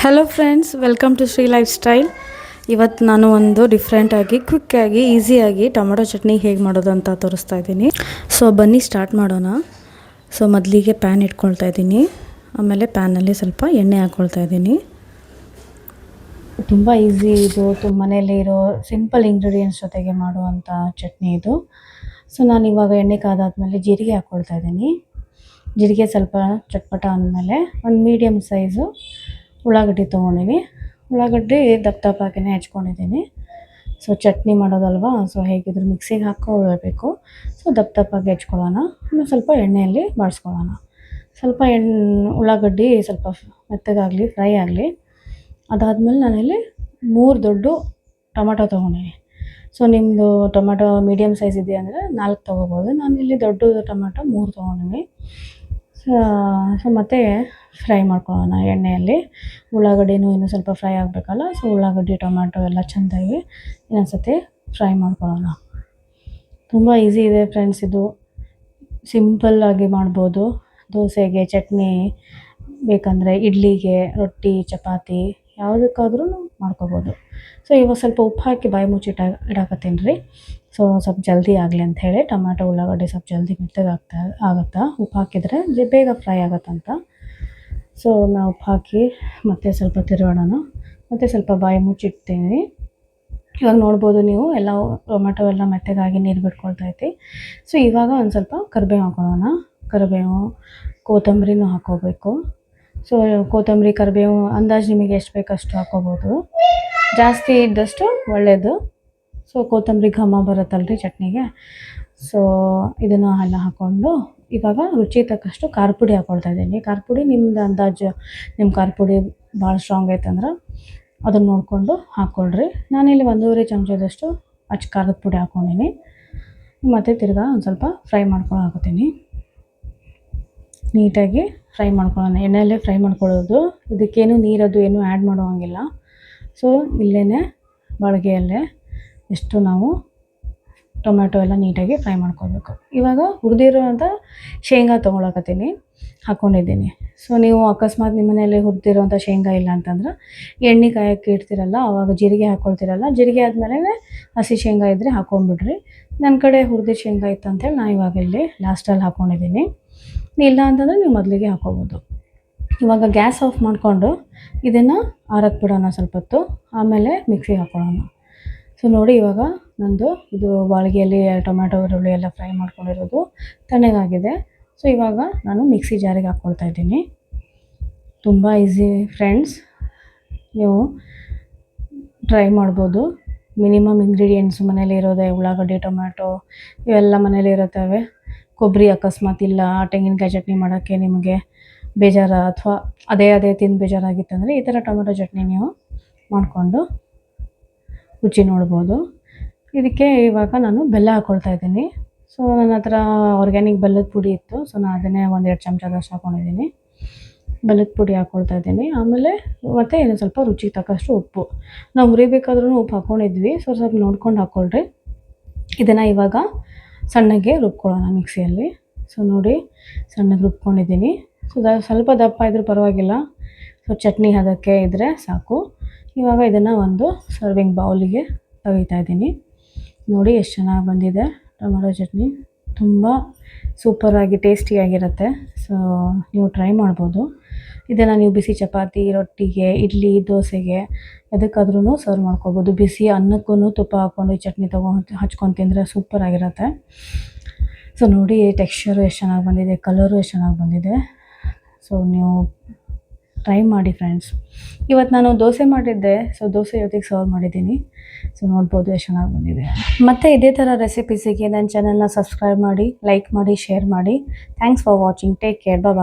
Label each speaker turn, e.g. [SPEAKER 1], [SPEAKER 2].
[SPEAKER 1] Hello friends, welcome to Shri lifestyle. ಇವತ್ತು ನಾನು ಒಂದು ಡಿಫ್ರೆಂಟಾಗಿ ಕ್ವಿಕ್ಕಾಗಿ ಈಸಿಯಾಗಿ ಟೊಮೊಟೊ ಚಟ್ನಿ ಹೇಗೆ ಮಾಡೋದು ಅಂತ ತೋರಿಸ್ತಾ ಇದ್ದೀನಿ. ಸೊ ಬನ್ನಿ ಸ್ಟಾರ್ಟ್ ಮಾಡೋಣ. ಸೊ ಮೊದಲಿಗೆ ಪ್ಯಾನ್ ಇಟ್ಕೊಳ್ತಾ ಇದ್ದೀನಿ. ಆಮೇಲೆ ಪ್ಯಾನಲ್ಲಿ ಸ್ವಲ್ಪ ಎಣ್ಣೆ ಹಾಕ್ಕೊಳ್ತಾ ಇದ್ದೀನಿ. ತುಂಬ ಈಸಿ ಇದು, ಮನೆಯಲ್ಲೇ ಇರೋ ಸಿಂಪಲ್ ಇಂಗ್ರೀಡಿಯೆಂಟ್ಸ್ ಜೊತೆಗೆ ಮಾಡುವಂಥ ಚಟ್ನಿ ಇದು. ಸೊ ನಾನು ಇವಾಗ ಎಣ್ಣೆ ಕಾದಾದ್ಮೇಲೆ ಜೀರಿಗೆ ಹಾಕ್ಕೊಳ್ತಾ ಇದ್ದೀನಿ. ಜೀರಿಗೆ ಸ್ವಲ್ಪ ಚಟ್ಪಟ ಅಂದಮೇಲೆ ಒಂದು ಮೀಡಿಯಮ್ ಸೈಜು ಉಳ್ಳಾಗಡ್ಡಿ ತೊಗೊಂಡಿನಿ. ಉಳ್ಳಾಗಡ್ಡಿ ದಪ್ಪ ದಪ್ಪಾಗಿನೇ ಹೆಚ್ಕೊಂಡಿದ್ದೀನಿ. ಸೊ ಚಟ್ನಿ ಮಾಡೋದಲ್ವಾ, ಸೊ ಹೇಗಿದ್ರು ಮಿಕ್ಸಿಗೆ ಹಾಕ್ಕೊಳ್ಬೇಕು. ಸೊ ದಪ್ಪ ದಪ್ಪಾಗಿ ಹೆಚ್ಕೊಳ್ಳೋಣ. ಆಮೇಲೆ ಸ್ವಲ್ಪ ಎಣ್ಣೆಯಲ್ಲಿ ಬಾಡಿಸ್ಕೊಳ್ಳೋಣ. ಸ್ವಲ್ಪ ಉಳ್ಳಾಗಡ್ಡಿ ಸ್ವಲ್ಪ ಮೆತ್ತಗಾಗಲಿ, ಫ್ರೈ ಆಗಲಿ. ಅದಾದಮೇಲೆ ನಾನಿಲ್ಲಿ 3 ದೊಡ್ಡ ಟೊಮೊಟೊ ತೊಗೊಂಡಿನಿ. ಸೊ ನಿಮ್ಮದು ಟೊಮೆಟೊ ಮೀಡಿಯಮ್ ಸೈಜ್ ಇದೆ ಅಂದರೆ 4 ತೊಗೋಬೋದು. ನಾನಿಲ್ಲಿ ದೊಡ್ಡ ಟೊಮೆಟೊ 3 ತೊಗೊಂಡಿನಿ. ಸೊ ಮತ್ತು ಫ್ರೈ ಮಾಡ್ಕೊಳ್ಳೋಣ ಎಣ್ಣೆಯಲ್ಲಿ. ಉಳ್ಳಾಗಡ್ಡಿನೂ ಇನ್ನೂ ಸ್ವಲ್ಪ ಫ್ರೈ ಆಗಬೇಕಲ್ಲ. ಸೊ ಉಳ್ಳಾಗಡ್ಡಿ ಟೊಮ್ಯಾಟೊ ಎಲ್ಲ ಚೆಂದಾಗಿ ಇನ್ನೊಂದು ಸತಿ ಫ್ರೈ ಮಾಡ್ಕೊಳ್ಳೋಣ. ತುಂಬ ಈಸಿ ಇದೆ ಫ್ರೆಂಡ್ಸ್ ಇದು. ಸಿಂಪಲ್ಲಾಗಿ ಮಾಡ್ಬೋದು. ದೋಸೆಗೆ, ಚಟ್ನಿ ಬೇಕಂದರೆ ಇಡ್ಲಿಗೆ, ರೊಟ್ಟಿ, ಚಪಾತಿ ಯಾವುದಕ್ಕಾದ್ರೂ ಮಾಡ್ಕೋಬೋದು. ಸೊ ಇವಾಗ ಸ್ವಲ್ಪ ಉಪ್ಪು ಹಾಕಿ ಬಾಯಿ ಮುಚ್ಚಿಟ್ಟು ಇಡಾಕತ್ತೀನಿ ರೀ. ಸೊ ಸ್ವಲ್ಪ ಜಲ್ದಿ ಆಗಲಿ ಅಂಥೇಳಿ. ಟೊಮ್ಯಾಟೊ ಉಳ್ಳಾಗಡ್ಡಿ ಸ್ವಲ್ಪ ಜಲ್ದಿ ಆಗುತ್ತಾ ಉಪ್ಪು ಹಾಕಿದರೆ ಬೇಗ ಫ್ರೈ ಆಗುತ್ತಂತ. ಸೊ ನಾವು ಉಪ್ಪು ಹಾಕಿ ಮತ್ತೆ ಸ್ವಲ್ಪ ತಿರುವಾಡೋಣ. ಮತ್ತು ಸ್ವಲ್ಪ ಬಾಯಿ ಮುಚ್ಚಿಡ್ತೀನಿ. ಇವಾಗ ನೋಡ್ಬೋದು ನೀವು ಎಲ್ಲ ಟೊಮೆಟೊ ಎಲ್ಲ ಮೆತ್ತಗಾಗಿ ನೀರು ಬಿಟ್ಕೊಳ್ತೈತಿ. ಸೊ ಇವಾಗ ಒಂದು ಸ್ವಲ್ಪ ಕರಿಬೇವು ಹಾಕೊಳ್ಳೋಣ. ಕರಿಬೇವು, ಕೊತ್ತಂಬರಿನೂ ಹಾಕ್ಕೋಬೇಕು. ಸೊ ಕೊತ್ತಂಬರಿ, ಕರಿಬೇವು ಅಂದಾಜು ನಿಮಗೆ ಎಷ್ಟು ಬೇಕು ಅಷ್ಟು ಹಾಕ್ಕೋಬೋದು. ಜಾಸ್ತಿ ಇದ್ದಷ್ಟು ಒಳ್ಳೆಯದು. ಸೊ ಕೊತ್ತಂಬರಿ ಘಮ ಬರುತ್ತಲ್ರಿ ಚಟ್ನಿಗೆ. ಸೊ ಇದನ್ನು ಎಲ್ಲ ಹಾಕ್ಕೊಂಡು ಇವಾಗ ರುಚಿ ತಕ್ಕಷ್ಟು ಖಾರ ಪುಡಿ ಹಾಕ್ಕೊಳ್ತಾ ಇದ್ದೀನಿ. ಖಾರ ಪುಡಿ ನಿಮ್ದು ಅಂದಾಜು, ನಿಮ್ಮ ಖಾರ ಪುಡಿ ಭಾಳ ಸ್ಟ್ರಾಂಗ್ ಐತಂದ್ರೆ ಅದನ್ನು ನೋಡಿಕೊಂಡು ಹಾಕ್ಕೊಳ್ರಿ. ನಾನಿಲ್ಲಿ 1.5 ಚಮಚದಷ್ಟು ಖಾರದ ಪುಡಿ ಹಾಕ್ಕೊಂಡಿನಿ. ಮತ್ತು ತಿರ್ಗಾ ಒಂದು ಸ್ವಲ್ಪ ಫ್ರೈ ಮಾಡ್ಕೊಳಕತ್ತೀನಿ. ನೀಟಾಗಿ ಫ್ರೈ ಮಾಡ್ಕೊಳ್ಳೋಣ. ಎಣ್ಣೆಯಲ್ಲೇ ಫ್ರೈ ಮಾಡ್ಕೊಳ್ಳೋದು. ಇದಕ್ಕೇನು ನೀರದು ಏನೂ ಆ್ಯಡ್ ಮಾಡೋಂಗಿಲ್ಲ. ಸೊ ಇಲ್ಲೇ ಬಾಳಿಗೆಯಲ್ಲೇ ಎಷ್ಟು ನಾವು ಟೊಮ್ಯಾಟೊ ಎಲ್ಲ ನೀಟಾಗಿ ಫ್ರೈ ಮಾಡ್ಕೋಬೇಕು. ಇವಾಗ ಹುರಿದಿರೋಂಥ ಶೇಂಗಾ ತೊಗೊಳಕತ್ತೀನಿ, ಹಾಕ್ಕೊಂಡಿದ್ದೀನಿ. ಸೊ ನೀವು ಅಕಸ್ಮಾತ್ ನಿಮ್ಮ ಮನೆಯಲ್ಲಿ ಹುರಿದಿರೋಂಥ ಶೇಂಗಾ ಇಲ್ಲ ಅಂತಂದ್ರೆ ಎಣ್ಣೆ ಕಾಯಕ್ಕೆ ಇಡ್ತೀರಲ್ಲ, ಆವಾಗ ಜೀರಿಗೆ ಹಾಕ್ಕೊಳ್ತೀರಲ್ಲ, ಜೀರಿಗೆ ಆದಮೇಲೆ ಹಸಿ ಶೇಂಗಾ ಇದ್ದರೆ ಹಾಕ್ಕೊಂಬಿಡ್ರಿ. ನನ್ನ ಕಡೆ ಹುರಿದಿದ್ದ ಶೇಂಗಾ ಇತ್ತು ಅಂತೇಳಿ ನಾನು ಇವಾಗ ಇಲ್ಲಿ ಲಾಸ್ಟಲ್ಲಿ ಹಾಕ್ಕೊಂಡಿದ್ದೀನಿ. ಇಲ್ಲ ಅಂತಂದರೆ ನೀವು ಮೊದಲಿಗೆ ಹಾಕ್ಕೋಬೋದು. ಇವಾಗ ಗ್ಯಾಸ್ ಆಫ್ ಮಾಡಿಕೊಂಡು ಇದನ್ನು ಆರಕ್ಕೆ ಬಿಡೋಣ ಸ್ವಲ್ಪ ಹೊತ್ತು. ಆಮೇಲೆ ಮಿಕ್ಸಿಗೆ ಹಾಕ್ಕೊಳ್ಳೋಣ. ಸೊ ನೋಡಿ ಇವಾಗ ನಂದು ಇದು ಬಾಳಿಗೆಯಲ್ಲಿ ಟೊಮ್ಯಾಟೊ, ಈರುಳ್ಳಿ ಎಲ್ಲ ಫ್ರೈ ಮಾಡ್ಕೊಂಡಿರೋದು ತಣ್ಣಗಾಗಿದೆ. ಸೊ ಇವಾಗ ನಾನು ಮಿಕ್ಸಿ ಜಾರಿಗೆ ಹಾಕ್ಕೊಳ್ತಾ ಇದ್ದೀನಿ. ತುಂಬ ಈಸಿ ಫ್ರೆಂಡ್ಸ್, ನೀವು ಟ್ರೈ ಮಾಡ್ಬೋದು. ಮಿನಿಮಮ್ ಇಂಗ್ರೀಡಿಯೆಂಟ್ಸ್ ಮನೇಲಿ ಇರೋದೆ. ಉಳ್ಳಾಗಡ್ಡಿ, ಟೊಮ್ಯಾಟೊ ಇವೆಲ್ಲ ಮನೇಲಿ ಇರುತ್ತವೆ. ಕೊಬ್ಬರಿ ಅಕಸ್ಮಾತ್ ಇಲ್ಲ, ತೆಂಗಿನಕಾಯಿ ಚಟ್ನಿ ಮಾಡೋಕ್ಕೆ ನಿಮಗೆ ಬೇಜಾರ, ಅಥವಾ ಅದೇ ತಿಂದು ಬೇಜಾರಾಗಿತ್ತಂದರೆ ಈ ಥರ ಟೊಮೆಟೊ ಚಟ್ನಿ ನೀವು ಮಾಡಿಕೊಂಡು ರುಚಿ ನೋಡ್ಬೋದು. ಇದಕ್ಕೆ ಇವಾಗ ನಾನು ಬೆಲ್ಲ ಹಾಕ್ಕೊಳ್ತಾ ಇದ್ದೀನಿ. ಸೊ ನನ್ನ ಹತ್ರ ಆರ್ಗ್ಯಾನಿಕ್ ಬೆಲ್ಲದ ಪುಡಿ ಇತ್ತು. ಸೊ ನಾನು ಅದನ್ನೇ 1-2 ಚಮಚದಷ್ಟು ಹಾಕ್ಕೊಂಡಿದ್ದೀನಿ. ಬೆಲ್ಲದ ಪುಡಿ ಹಾಕ್ಕೊಳ್ತಾ ಇದ್ದೀನಿ. ಆಮೇಲೆ ಮತ್ತು ಇನ್ನೂ ಸ್ವಲ್ಪ ರುಚಿಗೆ ತಕ್ಕಷ್ಟು ಉಪ್ಪು. ನಾವು ಹುರಿಬೇಕಾದ್ರೂ ಉಪ್ಪು ಹಾಕ್ಕೊಂಡಿದ್ವಿ. ಸೊ ಸ್ವಲ್ಪ ನೋಡ್ಕೊಂಡು ಹಾಕ್ಕೊಳ್ರಿ. ಇದನ್ನು ಇವಾಗ ಸಣ್ಣಗೆ ರುಬ್ಕೊಳ್ಳೋಣ ಮಿಕ್ಸಿಯಲ್ಲಿ. ಸೊ ನೋಡಿ ಸಣ್ಣಗೆ ರುಬ್ಕೊಂಡಿದ್ದೀನಿ. ಸೊ ಸ್ವಲ್ಪ ದಪ್ಪ ಇದ್ರೂ ಪರವಾಗಿಲ್ಲ. ಸೊ ಚಟ್ನಿ ಅದಕ್ಕೆ ಇದ್ದರೆ ಸಾಕು. ಇವಾಗ ಇದನ್ನು ಒಂದು ಸರ್ವಿಂಗ್ ಬೌಲಿಗೆ ತೆಗಿತಾ ಇದ್ದೀನಿ. ನೋಡಿ ಎಷ್ಟು ಚೆನ್ನಾಗಿ ಬಂದಿದೆ ಟೊಮೆಟೊ ಚಟ್ನಿ. ತುಂಬ ಸೂಪರಾಗಿ ಟೇಸ್ಟಿಯಾಗಿರುತ್ತೆ. ಸೊ ನೀವು ಟ್ರೈ ಮಾಡ್ಬೋದು. ಇದನ್ನು ನೀವು ಬಿಸಿ ಚಪಾತಿ, ರೊಟ್ಟಿಗೆ, ಇಡ್ಲಿ, ದೋಸೆಗೆ ಎದಕ್ಕಾದ್ರೂ ಸರ್ವ್ ಮಾಡ್ಕೊಬೋದು. ಬಿಸಿ ಅನ್ನಕ್ಕೂ ತುಪ್ಪ ಹಾಕ್ಕೊಂಡು ಈ ಚಟ್ನಿ ಹಚ್ಕೊಂಡು ತಿಂದರೆ ಸೂಪರಾಗಿರುತ್ತೆ. ಸೊ ನೋಡಿ ಟೆಕ್ಸ್ಚರು ಎಷ್ಟು ಚೆನ್ನಾಗಿ ಬಂದಿದೆ, ಕಲರು ಎಷ್ಟು ಚೆನ್ನಾಗಿ ಬಂದಿದೆ. ಸೊ ನೀವು ಟ್ರೈ ಮಾಡಿ ಫ್ರೆಂಡ್ಸ್. ಇವತ್ತು ನಾನು ದೋಸೆ ಮಾಡಿದ್ದೆ. ಸೊ ದೋಸೆ ಜೊತೆಗೆ ಸರ್ವ್ ಮಾಡಿದ್ದೀನಿ. ಸೊ ನೋಡ್ಬೋದು ಎಷ್ಟು ಚೆನ್ನಾಗಿ ಬಂದಿದೆ. ಮತ್ತು ಇದೇ ಥರ ರೆಸಿಪೀಸಿಗೆ ನನ್ನ ಚಾನಲ್ನ ಸಬ್ಸ್ಕ್ರೈಬ್ ಮಾಡಿ, ಲೈಕ್ ಮಾಡಿ, ಶೇರ್ ಮಾಡಿ. Thanks for watching. Take care. Bye.